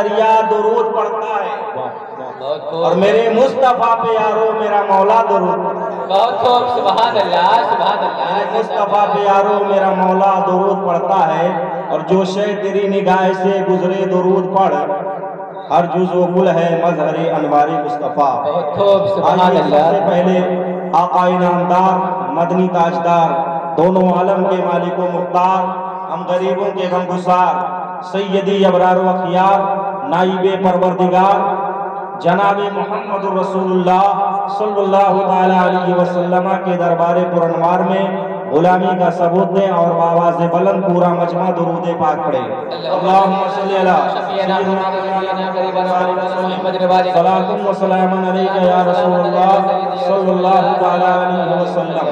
دریا درود پڑھتا ہے اور میرے مصطفیٰ پہ یارو میرا مولا درود پڑھتا ہے۔ سبحان اللہ سبحان اللہ۔ مصطفیٰ پہ یارو میرا مولا درود پڑھتا ہے، اور جو شے تیری نگاہ سے گزرے درود پڑھ، ہر جز و گل ہے مظہر انوار مصطفیٰ۔ سبحان سب سے پہلے آقا انعامدار مدنی تاجدار دونوں عالم کے مالک و مختار، ہم غریبوں کے غمگسار، سیدی ابرار و اخیار، نائب پروردگار جناب محمد رسول اللہ صلی اللہ تعالیٰ علیہ وسلم کے دربار پرانوار میں غلامی کا ثبوت دیں اور بآواز بلند پورا مجمع درود پاک پڑھے۔ اللہم صلی اللہ صلاۃ و سلام علیک یا رسول اللہ صلی اللہ تعالیٰ علیہ وسلم۔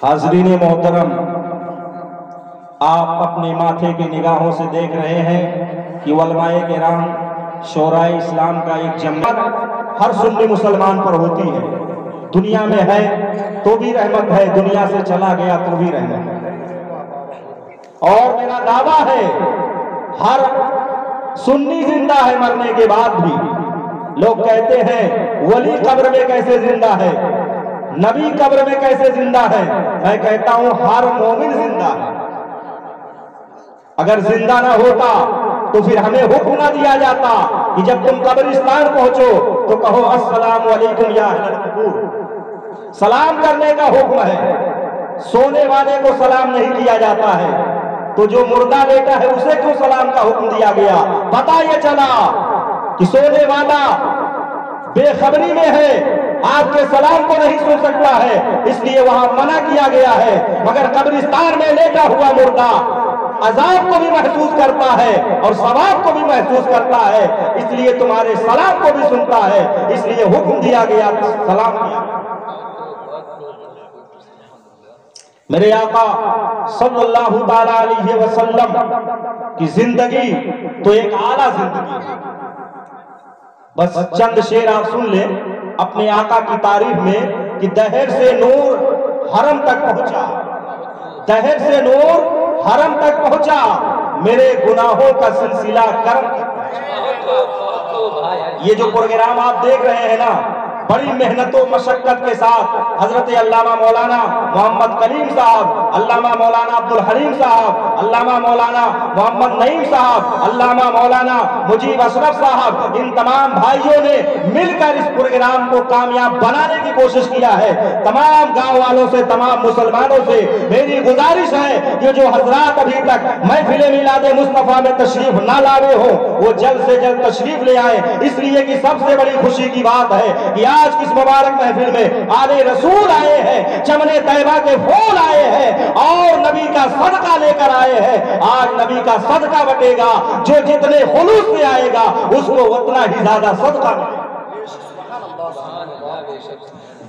حاضرین محترم، آپ اپنے ماتھے کی نگاہوں سے دیکھ رہے ہیں کہ علماء کرام شورائے اسلام کا ایک جماعت ہر سنی مسلمان پر ہوتی ہے، دنیا میں ہے تو بھی رحمت ہے، دنیا سے چلا گیا تو بھی رحمت ہے۔ اور میرا دعویٰ ہے ہر سنی زندہ ہے مرنے کے بعد بھی۔ لوگ کہتے ہیں ولی قبر میں کیسے زندہ ہے، نبی قبر میں کیسے زندہ ہے، میں کہتا ہوں ہر مومن زندہ ہے۔ اگر زندہ نہ ہوتا تو پھر ہمیں حکم نہ دیا جاتا کہ جب تم قبرستان پہنچو تو کہو السلام علیکم یا اہل القبور، سلام کرنے کا حکم ہے۔ سونے والے کو سلام نہیں کیا جاتا ہے، تو جو مردہ بیٹا ہے اسے کیوں سلام کا حکم دیا گیا؟ پتہ یہ چلا کہ سونے والا بے خبری میں ہے، آپ کے سلام کو نہیں سن سکتا ہے، اس لیے وہاں منع کیا گیا ہے۔ مگر قبرستان میں لیٹا ہوا مردہ عذاب کو بھی محسوس کرتا ہے اور ثواب کو بھی محسوس کرتا ہے، اس لیے تمہارے سلام کو بھی سنتا ہے، اس لیے حکم دیا گیا سلام کیا۔ میرے آقا صلی اللہ تعالیٰ علیہ وسلم کی زندگی تو ایک اعلیٰ زندگی ہے۔ بس چند شعر آپ سن لیں اپنے آقا کی تعریف میں کہ دہر سے نور حرم تک پہنچا، دہر سے نور حرم تک پہنچا، میرے گناہوں کا سلسلہ کرم تک پہنچا۔ یہ جو پروگرام آپ دیکھ رہے ہیں نا، بڑی محنت و مشقت کے ساتھ حضرت علامہ مولانا محمد کلیم صاحب، علامہ مولانا عبدالحلیم صاحب، علامہ مولانا محمد نعیم صاحب، علامہ مولانا مجیب اشرف صاحب، ان تمام بھائیوں نے مل کر اس پروگرام کو کامیاب بنانے کی کوشش کیا ہے۔ تمام گاؤں والوں سے، تمام مسلمانوں سے میری گزارش ہے کہ جو حضرات ابھی تک محفل میلاد مصطفیٰ میں تشریف نہ لائے ہوں وہ جلد سے جلد تشریف لے آئے، اس لیے کہ سب سے بڑی خوشی کی بات ہے کہ آج کس مبارک محفل میں آل رسول آئے ہیں، چمن طیبہ کے پھول آئے ہیں اور نبی کا صدقہ لے کر آئے ہیں۔ آج نبی کا صدقہ بٹے گا، جو جتنے خلوص سے آئے گا اس کو اتنا ہی زیادہ صدقہ ملے گا۔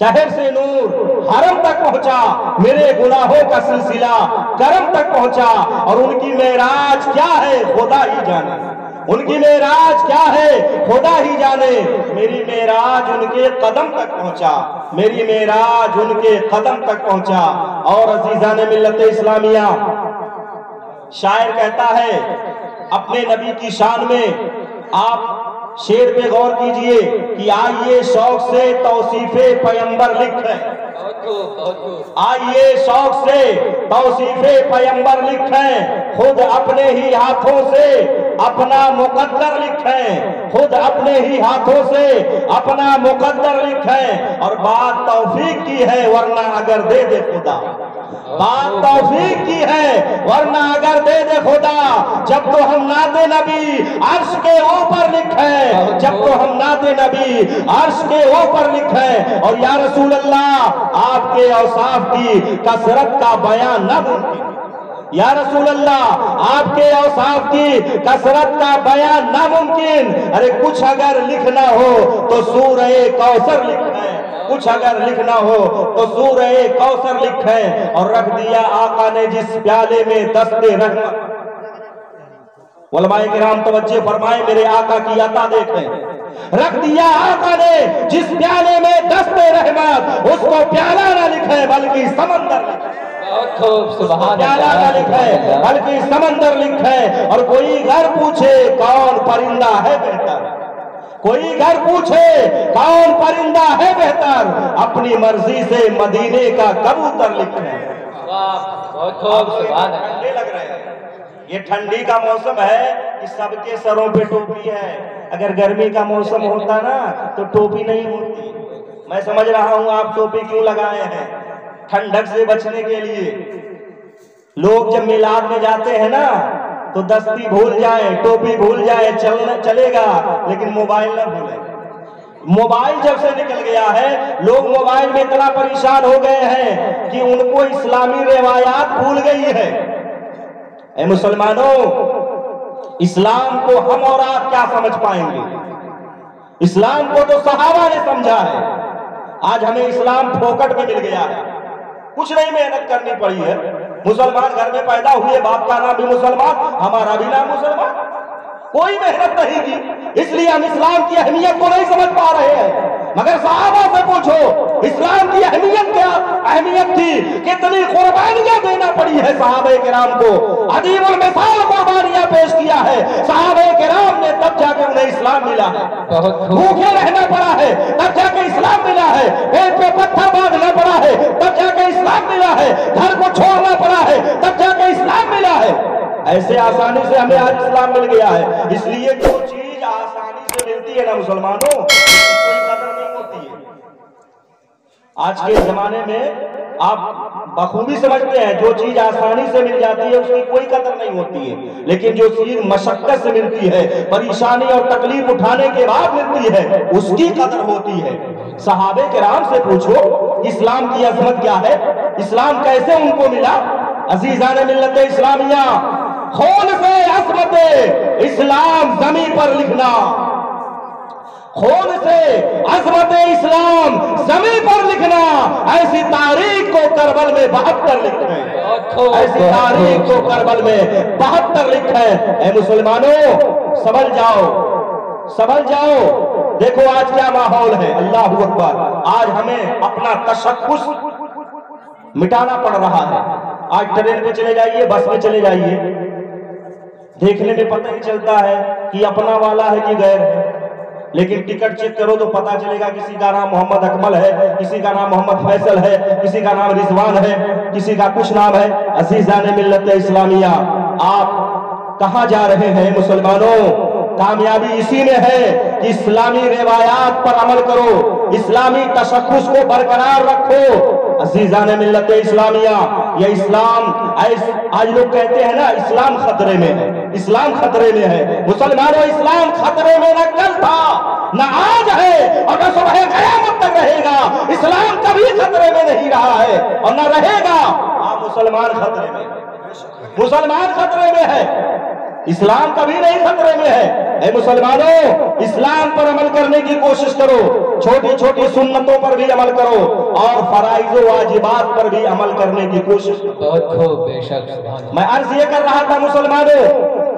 دہر سے نور حرم تک پہنچا، میرے گناہوں کا سلسلہ کرم تک پہنچا، اور ان کی معراج کیا ہے خدا ہی جانے، ان کی معراج کیا ہے خدا ہی جانے۔ میری معراج ان کے قدم تک پہنچا، میری معراج ان کے قدم تک پہنچا۔ اور عزیزان ملت اسلامیہ، شاعر کہتا ہے اپنے نبی کی شان میں، آپ شعر پہ غور کیجئے کہ آئیے شوق سے توصیف پیمبر لکھیں، آئیے شوق سے توصیف پیمبر لکھیں، خود اپنے ہی ہاتھوں سے اپنا مقدر لکھیں، خود اپنے ہی ہاتھوں سے اپنا مقدر لکھیں۔ اور بات توفیق کی ہے ورنہ اگر دے دے خدا، بات توفیق کی ہے ورنہ اگر دے دے خدا، جب تو ہم نعت نبی عرش کے اوپر لکھیں، جب تو ہم نعت نبی عرش کے اوپر لکھیں۔ اور یا رسول اللہ آپ کے اوصاف کی کثرت کا بیان نہ ممکن، یا رسول اللہ آپ کے اوصاف کی کثرت کا بیان ناممکن۔ ارے کچھ اگر لکھنا ہو تو سورہ کوثر لکھیں، کچھ اگر لکھنا ہو تو سورہ کوثر لکھیں۔ اور رکھ دیا آقا نے جس پیالے میں دست رحمت، علماء کرام توجہ فرمائیں، میرے آقا کی عطا دیکھیں، رکھ دیا آقا نے جس پیالے میں دست رحمت، اس کو پیالہ نہ لکھیں بلکہ سمندر لکھیں۔ بہت خوب سبحان پیالہ اللہ نہ لکھے بلکہ سمندر لکھے، اور کوئی گھر پوچھے کون پرندہ ہے بہتر، کوئی گھر پوچھے کون پرندہ ہے بہتر، اپنی مرضی سے مدینے کا کبوتر لکھے۔ بہت خوب سبحان اللہ۔ ٹھنڈے لگ رہے ہیں، یہ ٹھنڈی کا موسم ہے کہ سب کے سروں پہ ٹوپی ہے، اگر گرمی کا موسم ہوتا نا تو ٹوپی نہیں ہوتی۔ میں سمجھ رہا ہوں آپ ٹوپی کیوں لگائے ہیں، ٹھنڈک سے بچنے کے لیے۔ لوگ جب میلاد میں جاتے ہیں نا تو دستی بھول جائیں، ٹوپی بھول جائیں، چلے گا، لیکن موبائل نہ بھولیں۔ موبائل جب سے نکل گیا ہے، لوگ موبائل میں اتنا پریشان ہو گئے ہیں کہ ان کو اسلامی روایات بھول گئی ہے۔ اے مسلمانوں، اسلام کو ہم اور آپ کیا سمجھ پائیں گے؟ اسلام کو تو صحابہ نے سمجھا ہے، آج ہمیں اسلام پھوکٹ میں مل گیا ہے، کچھ نہیں محنت کرنی پڑی ہے۔ مسلمان گھر میں پیدا ہوئے، باپ کا نام بھی مسلمان، ہمارا بھی نام مسلمان، کوئی محنت نہیں کی، اس لیے ہم اسلام کی اہمیت کو نہیں سمجھ پا رہے ہیں۔ مگر صحابہ سے پوچھو اسلام کی اہمیت کیا اہمیت تھی، کتنی قربانیاں دینا پڑی ہے صحابہ کرام کو، عظیم المثال قربانیاں پیش کیا ہے صحابہ کرام نے، تب جا کے انہیں اسلام ملا ہے۔ بھوکے رہنا پڑا ہے تب جا کے اسلام ملا ہے، پیٹ پہ پتھر باندھنا پڑا ہے تب جا کے اسلام ملا ہے، گھر کو چھوڑنا پڑا ہے تب جا کے اسلام ملا ہے۔ ایسے آسانی سے ہمیں آج اسلام مل گیا ہے، اس لیے جو چیز آسانی سے ملتی ہے نا مسلمانوں، کوئی قدر نہیں ہوتی ہے۔ آج کے زمانے میں آپ بخوبی سمجھتے ہیں جو چیز آسانی سے مل جاتی ہے اس کی کوئی قدر نہیں ہوتی ہے، لیکن جو چیز مشقت سے ملتی ہے، پریشانی اور تکلیف اٹھانے کے بعد ملتی ہے، اس کی قدر ہوتی ہے۔ صحابہ کرام سے پوچھو اسلام کی عظمت کیا ہے، اسلام کیسے ان کو ملا۔ عزیزان ملت اسلامیہ، خون سے عظمت اسلام زمین پر لکھنا، خون سے عظمت اسلام زمین پر لکھنا، ایسی تاریخ کو کربل میں 72 لکھے، ایسی تاریخ کو کربل میں 72 لکھے۔ اے مسلمانوں سمجھ جاؤ، سمجھ جاؤ، دیکھو آج کیا ماحول ہے، اللہ اکبر، آج ہمیں اپنا تشخص مٹانا پڑ رہا ہے۔ آج ٹرین پہ چلے جائیے، بس میں چلے جائیے، دیکھنے میں پتہ ہی چلتا ہے کہ اپنا والا ہے کہ غیر ہے، لیکن ٹکٹ چیک کرو تو پتہ چلے گا کسی کا نام محمد اکمل ہے، کسی کا نام محمد فیصل ہے، کسی کا نام رضوان ہے، کسی کا کچھ نام ہے۔ عزیزان ملت اسلامیہ، آپ کہاں جا رہے ہیں مسلمانوں؟ کامیابی اسی میں ہے کہ اسلامی روایات پر عمل کرو، اسلامی تشخص کو برقرار رکھو۔ عزیزان ملت اسلامیہ، یہ اسلام آج لوگ کہتے ہیں نا اسلام خطرے میں ہے، اسلام خطرے میں ہے۔ مسلمانوں، اسلام خطرے میں نہ کل تھا نہ آج ہے اور نہ صبح قیامت تک رہے گا۔ اسلام کبھی خطرے میں نہیں رہا ہے اور نہ رہے گا۔ مسلمان خطرے میں، مسلمان خطرے میں ہے، اسلام کبھی نہیں خطرے میں ہے۔ اے مسلمانوں، اسلام پر عمل کرنے کی کوشش کرو، چھوٹی چھوٹی سنتوں پر بھی عمل کرو اور فرائض و واجبات پر بھی عمل کرنے کی کوشش کرو۔ بہت خوب، بے شک۔ میں عرض یہ کر رہا تھا مسلمانوں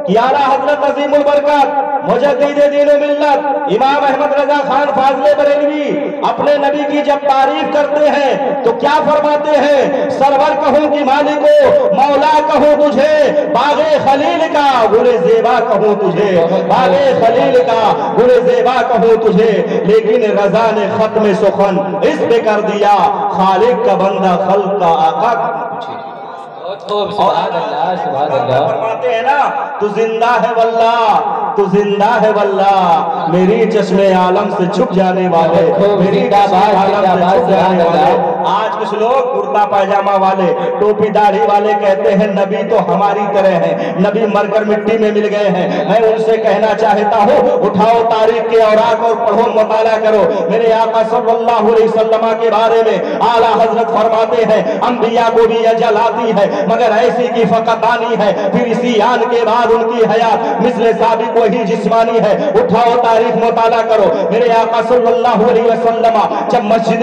کہ اعلیٰ حضرت عظیم البرکات مجدد دین و ملت امام احمد رضا خان فاضل بریلوی اپنے نبی کی جب تعریف کرتے ہیں تو کیا فرماتے ہیں؟ سرور کہوں کہ مالکو، مولا کہوں تجھے، باغ خلیل کا گل زیبا کہوں تجھے، باغ خلیل کا گل زیبا کہوں تجھے، لیکن رضا نے ختم سخن اس پہ کر دیا، خالق کا بندہ خلق کا آقا کہوں تجھے۔ سبحان اللہ، سبحان اللہ۔ فرماتے ہیں نا تو زندہ ہے واللہ، تو زندہ ہے واللہ، میری چشم عالم سے چھپ جانے والے، میری چشم عالم سے چھپ جانے والے۔ آج کچھ لوگ کرتا پائجامہ والے، ٹوپی داڑھی والے کہتے ہیں نبی تو ہماری طرح ہیں، نبی مر کر مٹی میں مل گئے ہیں۔ میں ان سے کہنا چاہتا ہوں اٹھاؤ تاریخ کے اوراق اور پڑھو، مطالعہ کرو۔ میرے آقا صلی اللہ علیہ وسلم کے بارے میں اعلیٰ حضرت فرماتے ہیں انبیاء کو بھی اجل آتی ہے مگر ایسی کی فقط آنی ہے، پھر اسی آن کے بعد ان کی حیات مثل سابق وہی جسمانی ہے۔ اٹھاؤ تاریخ، مطالعہ کرو۔ میرے آقا صلی اللہ علیہ وسلم جب مسجد